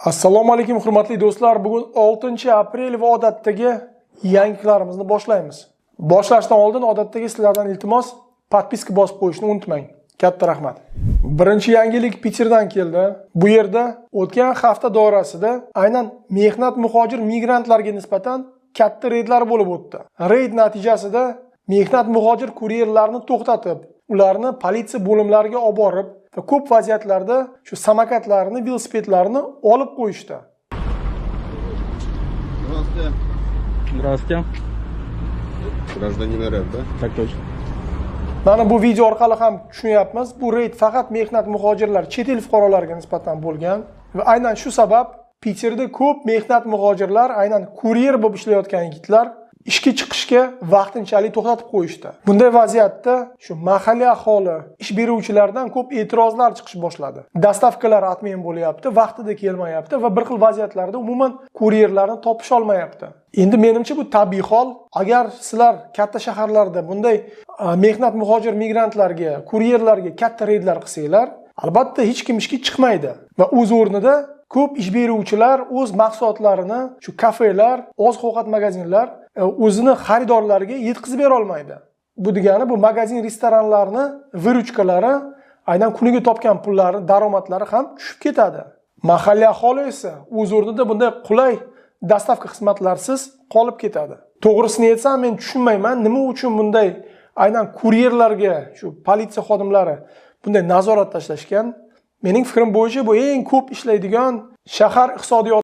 Assalomu alaykum hurmatli do'stlar. Bugun 6-aprel va odatdagi yangiliklarimizni boshlaymiz. Boshlashdan oldin odatdagi sizlardan iltimos, podpiska bosib qo'yishni unutmang. Katta rahmat. Birinchi yangilik Peterdan keldi. Bu yerda o'tgan hafta doirasida aynan mehnat muhojir migrantlarga nisbatan katta reydlar bo'lib o'tdi. Reyd natijasida mehnat muhojir kuryerlarni to'xtatib, ularni politsiya bo'limlariga olib borib va ko'p vaziyatlarda shu samokatlarni, velosipedlarni olib qo'yishdi. Здравствуйте. Здравствуйте. Гражданин РФ, да? Так точно. Mana bu video orqali ham tushunyapmiz. Bu reyd faqat mehnat muhojirlar, chet el fuqarolariga nisbatan bo'lgan va aynan shu sabab Peterda ko'p mehnat muhojirlar, aynan kuryer bo'lib ishlayotgan yigitlar ishga chiqishga vaqtinchalik to'xtatib qo'yishdi. Bunday vaziyatda shu mahalliy aholi, ish beruvchilardan ko'p e'tirozlar chiqish boshladi. Dastavkalar atmen bo'lyapti, vaqtida kelmayapti va bir xil vaziyatlarda umuman kuryerlarni topish olmayapti. Endi menimcha bu tabiiy hol. Agar sizlar katta shaharlarda bunday mehnat muhojir migrantlarga, kuryerlarga katta reydlar qilsanglar, albatta hech kim ishga chiqmaydi va o'z o'rnida ko'p ish beruvchilar o'z mahsulotlarini shu kafelar, oziq-ovqat magazinlar o'zini xaridorlariga yetkazib bera olmaydi. Bu degani bu magazin, restoranlarni viruchkalari, aynan kuniga topgan pullari, daromadlari ham tushib ketadi. Mahalliy aholi esa o'z o'rnida bunday qulay dastavka xizmatlarsiz qolib ketadi. To'g'risini aytsam, men tushunmayman, nima uchun bunday aynan kuryerlarga shu politsiya xodimlari bunday nazorat tashlashgan. Mening fikrim bo'yicha bu eng ko'p ishlaydigan shahar iqtisodiyoti